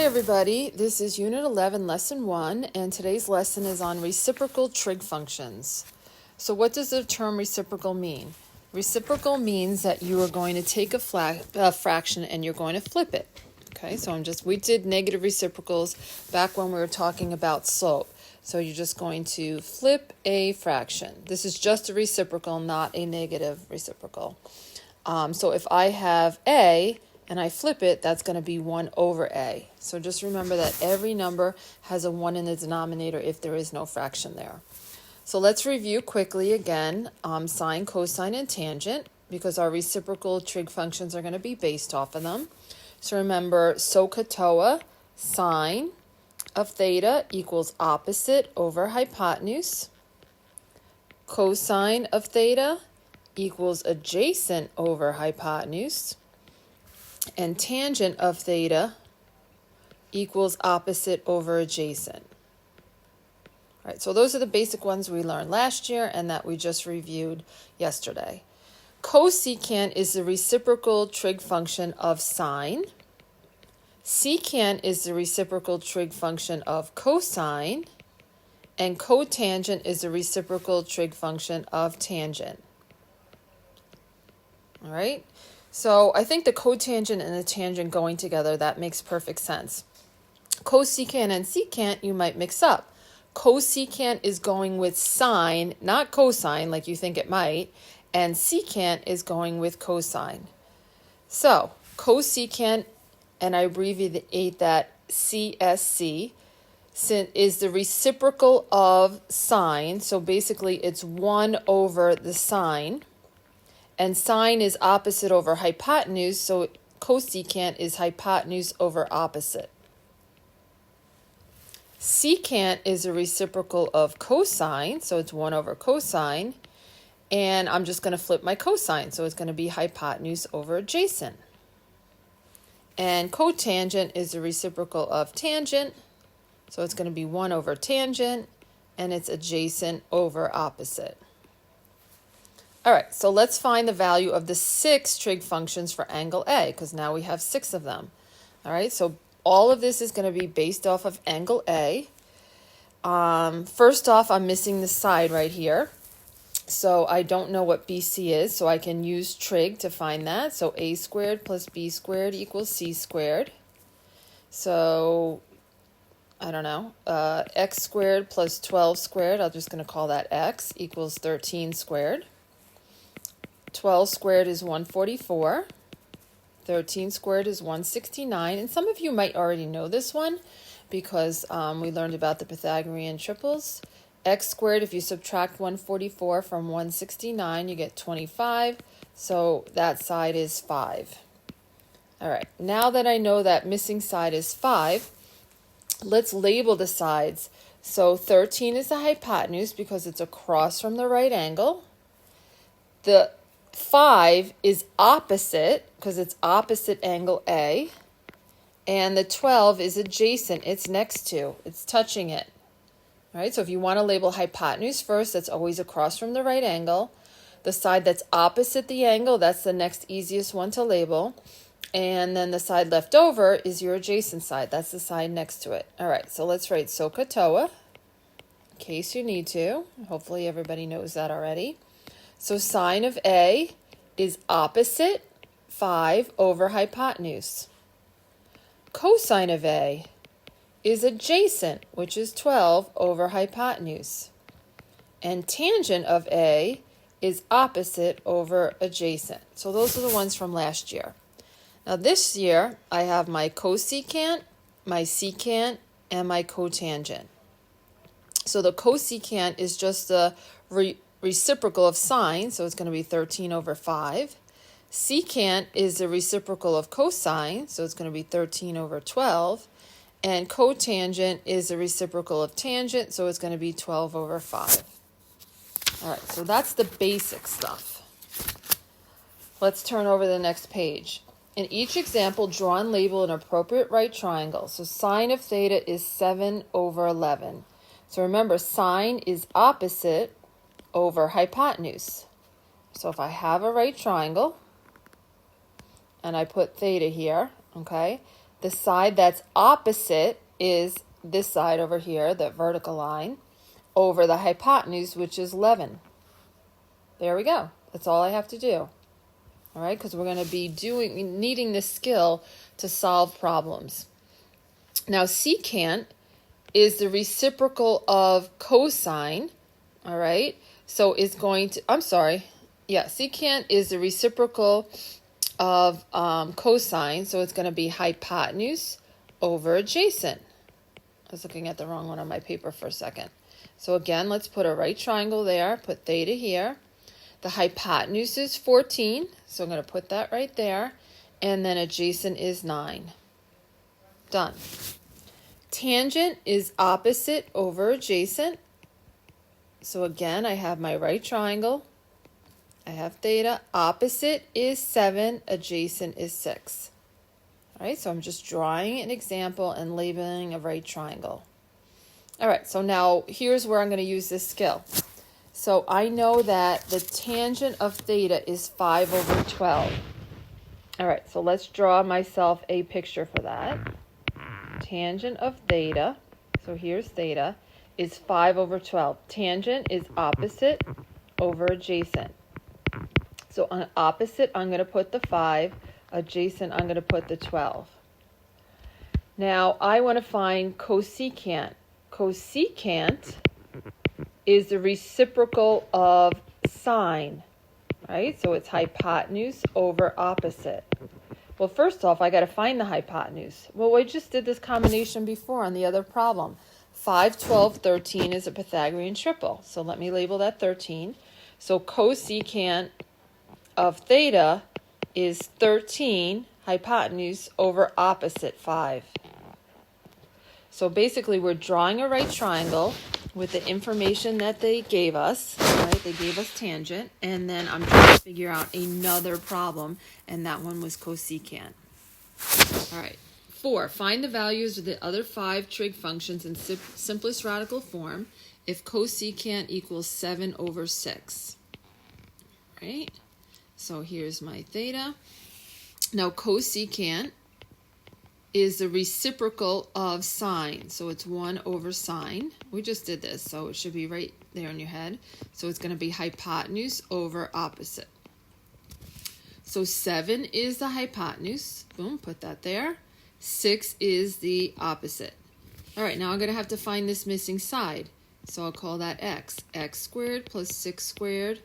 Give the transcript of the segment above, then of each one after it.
Hi everybody, this is Unit 11, Lesson 1, and today's lesson is on reciprocal trig functions. So what does the term reciprocal mean? Reciprocal means that you are going to take a fraction and you're going to flip it. Okay, so we did negative reciprocals back when we were talking about slope. So you're just going to flip a fraction. This is just a reciprocal, not a negative reciprocal. So if I have a, and I flip it, that's going to be 1 over a. So just remember that every number has a 1 in the denominator if there is no fraction there. So let's review quickly again sine, cosine, and tangent, because our reciprocal trig functions are going to be based off of them. So remember, SOHCAHTOA, sine of theta equals opposite over hypotenuse. Cosine of theta equals adjacent over hypotenuse. And tangent of theta equals opposite over adjacent. All right, so those are the basic ones we learned last year and that we just reviewed yesterday. Cosecant is the reciprocal trig function of sine. Secant is the reciprocal trig function of cosine. And cotangent is the reciprocal trig function of tangent. All right? So I think the cotangent and the tangent going together, that makes perfect sense. Cosecant and secant you might mix up. Cosecant is going with sine, not cosine like you think it might, and secant is going with cosine. So cosecant, and I abbreviate that CSC, is the reciprocal of sine. So basically it's 1 over the sine. And sine is opposite over hypotenuse, so cosecant is hypotenuse over opposite. Secant is a reciprocal of cosine, so it's 1 over cosine. And I'm just going to flip my cosine, so it's going to be hypotenuse over adjacent. And cotangent is a reciprocal of tangent, so it's going to be 1 over tangent, and it's adjacent over opposite. All right, so let's find the value of the 6 trig functions for angle A, because now we have 6 of them. All right, so all of this is going to be based off of angle A. First off, I'm missing the side right here. So I don't know what BC is, so I can use trig to find that. So A squared plus B squared equals C squared. So, I don't know, X squared plus 12 squared, I'm just going to call that X, equals 13 squared. 12 squared is 144. 13 squared is 169. And some of you might already know this one because we learned about the Pythagorean triples. X squared, if you subtract 144 from 169, you get 25. So that side is 5. All right, now that I know that missing side is 5, let's label the sides. So 13 is the hypotenuse because it's across from the right angle. The 5 is opposite because it's opposite angle A. And the 12 is adjacent. It's next to. It's touching it. All right, so if you want to label hypotenuse first, that's always across from the right angle. The side that's opposite the angle, that's the next easiest one to label. And then the side left over is your adjacent side. That's the side next to it. All right, so let's write SOHCAHTOA in case you need to. Hopefully everybody knows that already. So sine of A is opposite 5 over hypotenuse. Cosine of A is adjacent, which is 12 over hypotenuse. And tangent of A is opposite over adjacent. So those are the ones from last year. Now this year, I have my cosecant, my secant, and my cotangent. So the cosecant is just the reciprocal of sine, so it's going to be 13 over 5. Secant is the reciprocal of cosine, so it's going to be 13 over 12. And cotangent is the reciprocal of tangent, so it's going to be 12 over 5. All right, so that's the basic stuff. Let's turn over to the next page. In each example, draw and label an appropriate right triangle. So sine of theta is 7 over 11. So remember, sine is opposite over hypotenuse. So if I have a right triangle, and I put theta here, okay, The side that's opposite is this side over here, the vertical line, over the hypotenuse, which is 11. There we go. That's all I have to do. All right, because we're going to be needing this skill to solve problems. Now, secant is the reciprocal of cosine. All right, so it's going to, secant is the reciprocal of cosine, so it's going to be hypotenuse over adjacent. I was looking at the wrong one on my paper for a second. So again, let's put a right triangle there, put theta here. The hypotenuse is 14, so I'm going to put that right there, and then adjacent is 9. Done. Tangent is opposite over adjacent. So again, I have my right triangle. I have theta. Opposite is 7, adjacent is 6. All right, so I'm just drawing an example and labeling a right triangle. All right, so now here's where I'm going to use this skill. So I know that the tangent of theta is 5 over 12. All right, so let's draw myself a picture for that. Tangent of theta, so here's theta, is 5 over 12. Tangent is opposite over adjacent. So on opposite, I'm going to put the 5. Adjacent, I'm going to put the 12. Now, I want to find cosecant. Cosecant is the reciprocal of sine, right? So it's hypotenuse over opposite. Well, first off, I got to find the hypotenuse. Well, we just did this combination before on the other problem. 5, 12, 13 is a Pythagorean triple. So let me label that 13. So cosecant of theta is 13 hypotenuse over opposite 5. So basically, we're drawing a right triangle with the information that they gave us, right? They gave us tangent, and then I'm trying to figure out another problem, and that one was cosecant. All right. 4, find the values of the other 5 trig functions in simplest radical form if cosecant equals 7 over 6. Right? So here's my theta. Now cosecant is the reciprocal of sine. So it's 1 over sine. We just did this, so it should be right there in your head. So it's going to be hypotenuse over opposite. So 7 is the hypotenuse. Boom, put that there. 6 is the opposite. All right, now I'm going to have to find this missing side. So I'll call that x. X squared plus 6 squared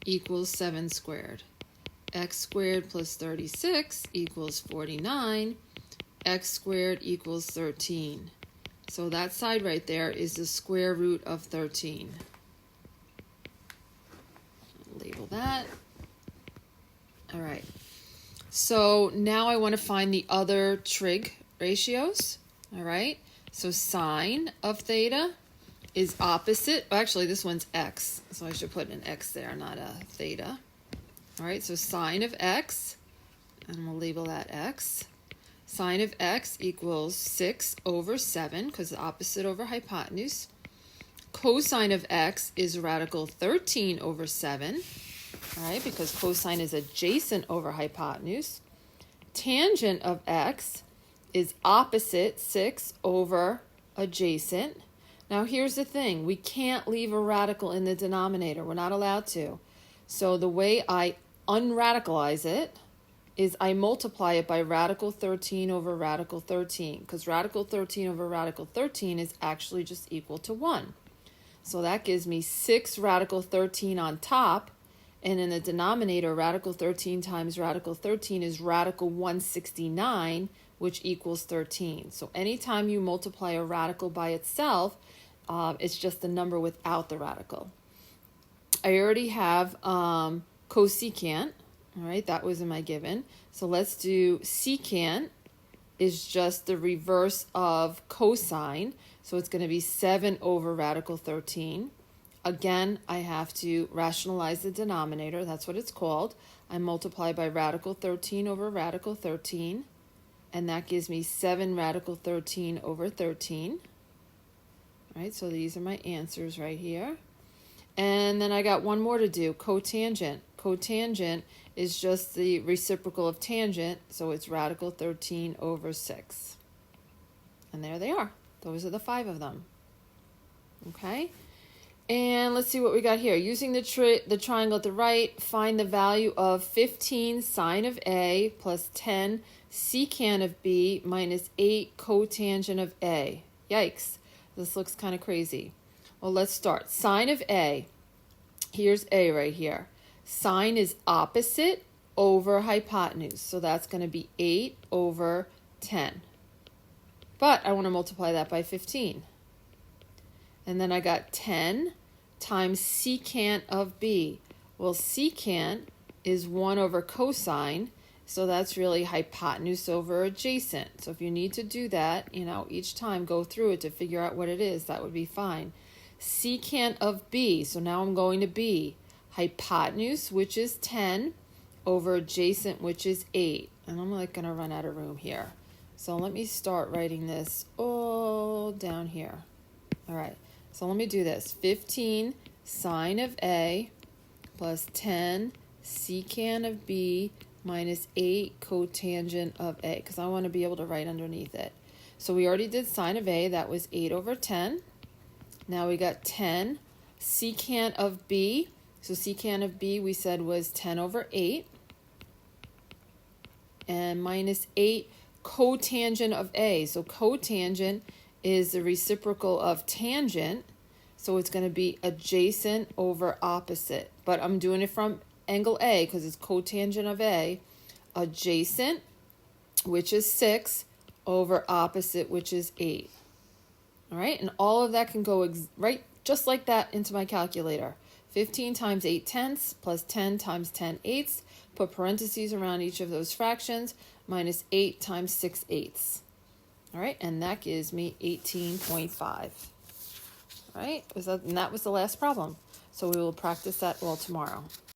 equals 7 squared. X squared plus 36 equals 49. X squared equals 13. So that side right there is the square root of 13. Label that. All right. So now I want to find the other trig ratios. All right. So sine of theta is opposite. Actually, this one's x. So I should put an x there, not a theta. All right. So sine of x, and we'll label that x. Sine of x equals 6 over 7, because the opposite over hypotenuse. Cosine of x is radical 13 over 7, all right, because cosine is adjacent over hypotenuse. Tangent of x is opposite 6 over adjacent. Now here's the thing, we can't leave a radical in the denominator. We're not allowed to. So the way I unradicalize it is I multiply it by radical 13 over radical 13, because radical 13 over radical 13 is actually just equal to 1. So that gives me 6 radical 13 on top, and in the denominator, radical 13 times radical 13 is radical 169, which equals 13. So anytime you multiply a radical by itself, it's just the number without the radical. I already have cosecant. All right, that was in my given. So let's do secant is just the reverse of cosine. So it's going to be 7 over radical 13. Again, I have to rationalize the denominator. That's what it's called. I multiply by radical 13 over radical 13. And that gives me 7 radical 13 over 13. All right, so these are my answers right here. And then I got one more to do, cotangent cotangent is just the reciprocal of tangent, so it's radical 13 over 6. And there they are. Those are the 5 of them. Okay? And let's see what we got here. Using the triangle at the right, find the value of 15 sine of A plus 10 secant of B minus 8 cotangent of A. Yikes. This looks kind of crazy. Well, let's start. Sine of A. Here's A right here. Sine is opposite over hypotenuse. So that's going to be 8 over 10. But I want to multiply that by 15. And then I got 10 times secant of B. Well, secant is 1 over cosine, so that's really hypotenuse over adjacent. So if you need to do that, each time go through it to figure out what it is, that would be fine. Secant of B, so now I'm going to B. Hypotenuse, which is 10, over adjacent, which is 8. And I'm going to run out of room here. So let me start writing this all down here. All right. So let me do this. 15 sine of A plus 10 secant of B minus 8 cotangent of A, because I want to be able to write underneath it. So we already did sine of A. That was 8 over 10. Now we got 10 secant of B. So secant of B we said was 10 over 8. And minus 8 cotangent of A. So cotangent is the reciprocal of tangent, so it's going to be adjacent over opposite. But I'm doing it from angle A because it's cotangent of A. Adjacent, which is 6, over opposite, which is 8. All right, and all of that can go right just like that into my calculator. 15 times 8 tenths plus 10 times 10 eighths. Put parentheses around each of those fractions, minus 8 times 6 eighths. All right, and that gives me 18.5. All right, and that was the last problem. So we will practice that all tomorrow.